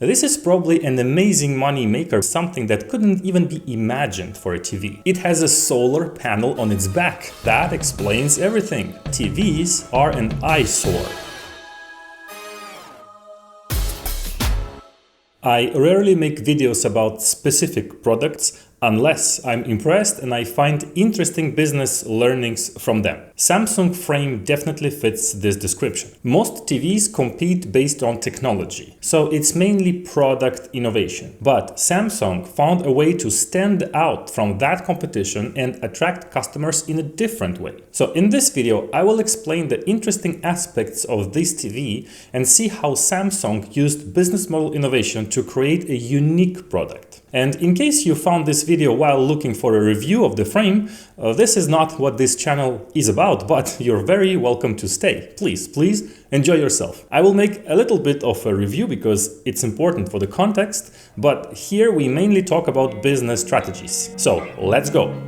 This is probably an amazing money maker, something that couldn't even be imagined for a TV. It has a solar panel on its back. That explains everything. TVs are an eyesore. I rarely make videos about specific products unless I'm impressed and I find interesting business learnings from them. Samsung frame definitely fits this description. Most TVs compete based on technology, so it's mainly product innovation. But Samsung found a way to stand out from that competition and attract customers in a different way. So in this video, I will explain the interesting aspects of this TV and see how Samsung used business model innovation to create a unique product. And in case you found this video while looking for a review of the frame, this is not what this channel is about, but you're very welcome to stay. Please enjoy yourself. I will make a little bit of a review because it's important for the context, but here we mainly talk about business strategies. So let's go.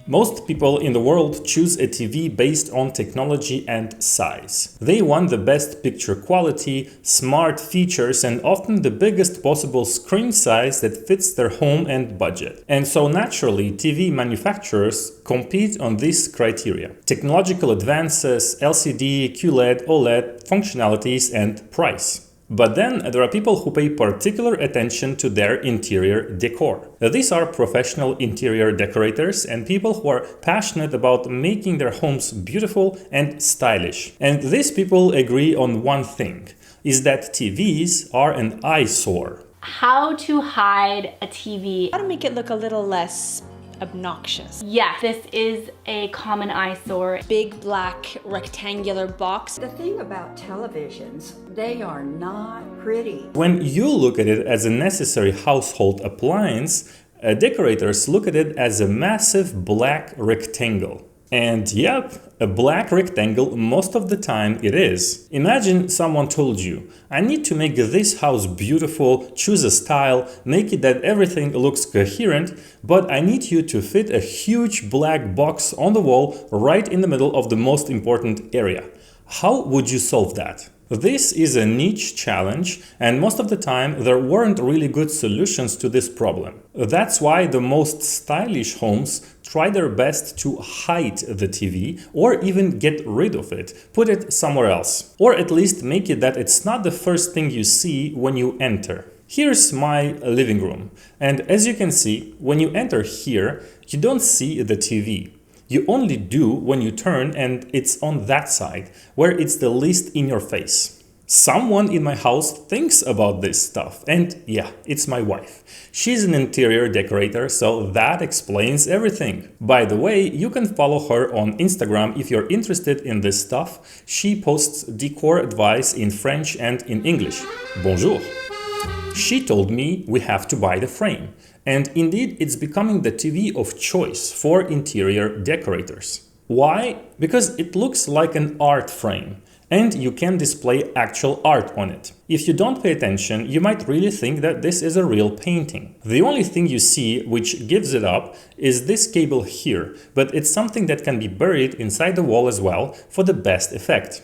Most people in the world choose a TV based on technology and size. They want the best picture quality, smart features, and often the biggest possible screen size that fits their home and budget. And so naturally, TV manufacturers compete on these criteria: technological advances, LCD, QLED, OLED, functionalities, and price. But then there are people who pay particular attention to their interior decor. These are professional interior decorators and people who are passionate about making their homes beautiful and stylish. And these people agree on one thing, is that TVs are an eyesore. How to hide a TV. How to make it look a little less obnoxious. Yes, this is a common eyesore. Big black rectangular box. The thing about televisions, they are not pretty. When you look at it as a necessary household appliance, decorators look at it as a massive black rectangle. And yep, a black rectangle most of the time it is. Imagine someone told you, I need to make this house beautiful, choose a style, make it that everything looks coherent, but I need you to fit a huge black box on the wall right in the middle of the most important area. How would you solve that? This is a niche challenge, and most of the time there weren't really good solutions to this problem. That's why the most stylish homes try their best to hide the TV or even get rid of it, put it somewhere else, or at least make it that it's not the first thing you see when you enter. Here's my living room, and as you can see, when you enter here, you don't see the TV. You only do when you turn and it's on that side, where it's the least in your face. Someone in my house thinks about this stuff, and yeah, it's my wife. She's an interior decorator, so that explains everything. By the way, you can follow her on Instagram if you're interested in this stuff. She posts decor advice in French and in English. Bonjour! She told me we have to buy the frame. And indeed, it's becoming the TV of choice for interior decorators. Why? Because it looks like an art frame, and you can display actual art on it. If you don't pay attention, you might really think that this is a real painting. The only thing you see which gives it up is this cable here, but it's something that can be buried inside the wall as well for the best effect.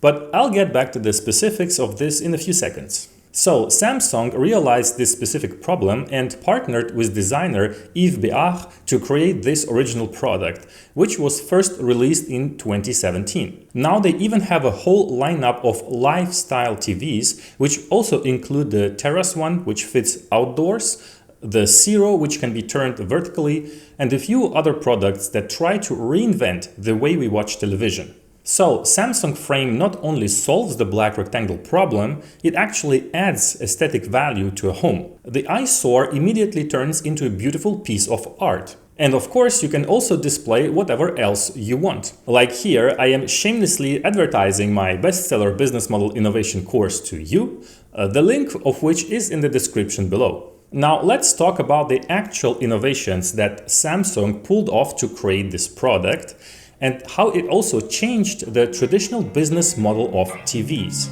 But I'll get back to the specifics of this in a few seconds. So Samsung realized this specific problem and partnered with designer Yves Béard to create this original product, which was first released in 2017. Now they even have a whole lineup of lifestyle TVs, which also include the Terrace one, which fits outdoors, the Zero, which can be turned vertically, and a few other products that try to reinvent the way we watch television. So Samsung frame not only solves the black rectangle problem, it actually adds aesthetic value to a home. The eyesore immediately turns into a beautiful piece of art. And of course, you can also display whatever else you want. Like here, I am shamelessly advertising my bestseller business model innovation course to you, the link of which is in the description below. Now let's talk about the actual innovations that Samsung pulled off to create this product, and how it also changed the traditional business model of TVs.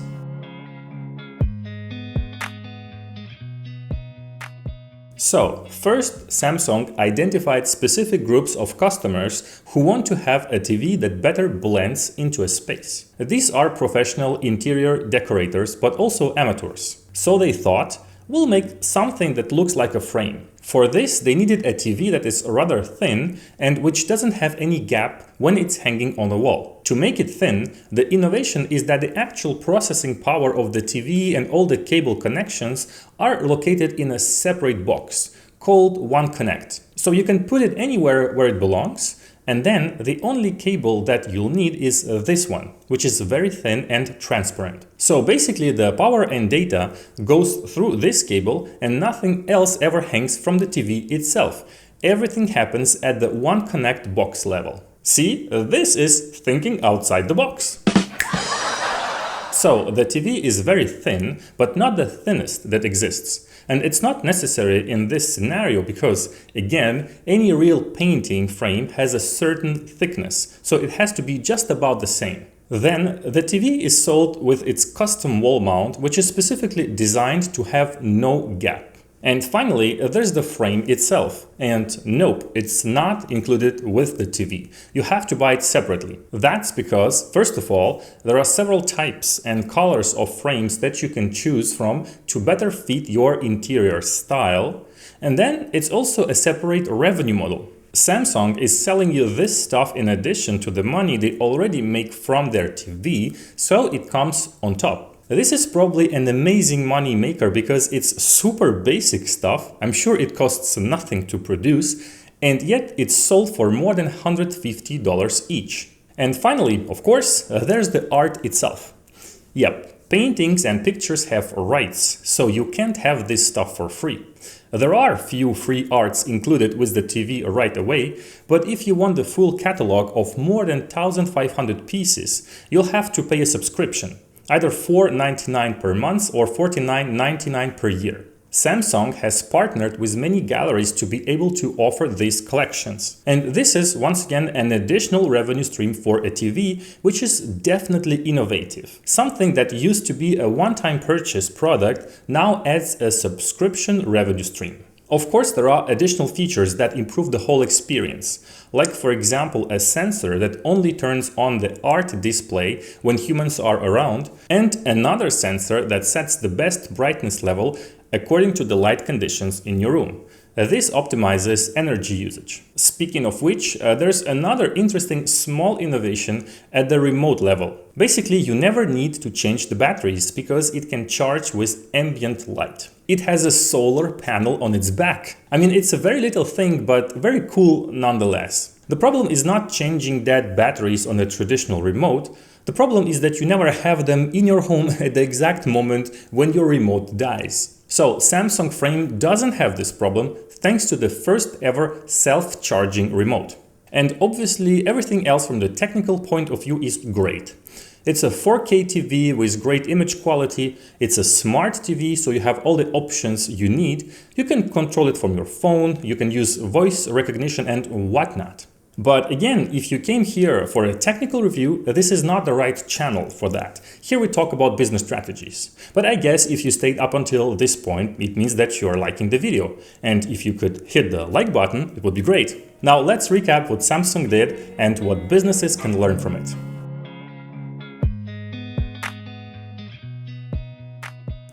So, first, Samsung identified specific groups of customers who want to have a TV that better blends into a space. These are professional interior decorators, but also amateurs. So they thought, we'll make something that looks like a frame. For this, they needed a TV that is rather thin and which doesn't have any gap when it's hanging on a wall. To make it thin, the innovation is that the actual processing power of the TV and all the cable connections are located in a separate box called One Connect. So you can put it anywhere where it belongs, and then the only cable that you'll need is this one, which is very thin and transparent. So basically the power and data goes through this cable and nothing else ever hangs from the TV itself. Everything happens at the One Connect box level. See, this is thinking outside the box. So the TV is very thin, but not the thinnest that exists. And it's not necessary in this scenario because, again, any real painting frame has a certain thickness, so it has to be just about the same. Then the TV is sold with its custom wall mount, which is specifically designed to have no gap. And finally, there's the frame itself. And nope, it's not included with the TV. You have to buy it separately. That's because, first of all, there are several types and colors of frames that you can choose from to better fit your interior style. And then it's also a separate revenue model. Samsung is selling you this stuff in addition to the money they already make from their TV, so it comes on top. This is probably an amazing money maker because it's super basic stuff. I'm sure it costs nothing to produce, and yet it's sold for more than $150 each. And finally, of course, there's the art itself. Yep, paintings and pictures have rights, so you can't have this stuff for free. There are few free arts included with the TV right away, but if you want the full catalog of more than 1,500 pieces, you'll have to pay a subscription. Either $4.99 per month or $49.99 per year. Samsung has partnered with many galleries to be able to offer these collections. And this is once again an additional revenue stream for a TV, which is definitely innovative. Something that used to be a one-time purchase product now adds a subscription revenue stream. Of course, there are additional features that improve the whole experience, like for example a sensor that only turns on the art display when humans are around, and another sensor that sets the best brightness level according to the light conditions in your room. This optimizes energy usage. Speaking of which, there's another interesting small innovation at the remote level. Basically, you never need to change the batteries because it can charge with ambient light. It has a solar panel on its back. I mean, it's a very little thing, but very cool nonetheless. The problem is not changing dead batteries on a traditional remote. The problem is that you never have them in your home at the exact moment when your remote dies. So Samsung Frame doesn't have this problem thanks to the first ever self-charging remote. And obviously everything else from the technical point of view is great. It's a 4K TV with great image quality, it's a smart TV, so you have all the options you need. You can control it from your phone, you can use voice recognition and whatnot. But again, if you came here for a technical review, this is not the right channel for that. Here we talk about business strategies. But I guess if you stayed up until this point, it means that you're liking the video. And if you could hit the like button, it would be great. Now let's recap what Samsung did and what businesses can learn from it.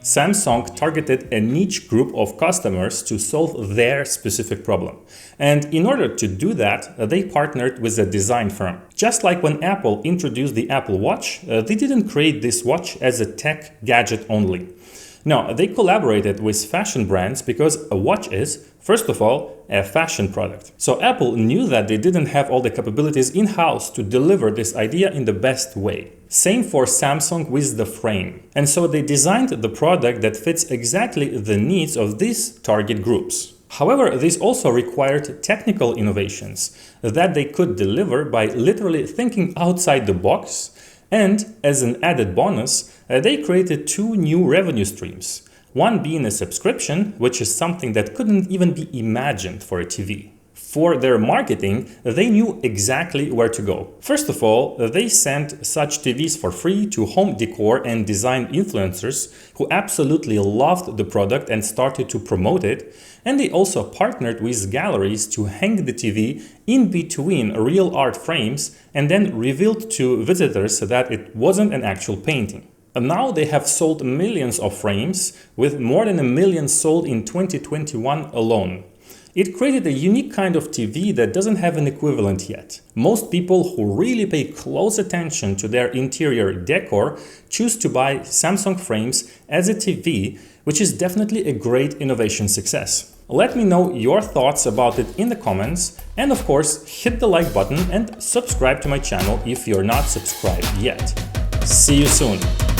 Samsung targeted a niche group of customers to solve their specific problem. And in order to do that, they partnered with a design firm. Just like when Apple introduced the Apple Watch, they didn't create this watch as a tech gadget only. No, they collaborated with fashion brands because a watch is, first of all, a fashion product. So Apple knew that they didn't have all the capabilities in-house to deliver this idea in the best way. Same for Samsung with the frame. And so they designed the product that fits exactly the needs of these target groups. However, this also required technical innovations that they could deliver by literally thinking outside the box. And as an added bonus, they created two new revenue streams. One being a subscription, which is something that couldn't even be imagined for a TV. For their marketing, they knew exactly where to go. First of all, they sent such TVs for free to home decor and design influencers who absolutely loved the product and started to promote it. And they also partnered with galleries to hang the TV in between real art frames and then revealed to visitors that it wasn't an actual painting. And now they have sold millions of frames, with more than 1 million sold in 2021 alone. It created a unique kind of TV that doesn't have an equivalent yet. Most people who really pay close attention to their interior decor choose to buy Samsung frames as a TV, which is definitely a great innovation success. Let me know your thoughts about it in the comments, and of course hit the like button and subscribe to my channel if you're not subscribed yet. See you soon!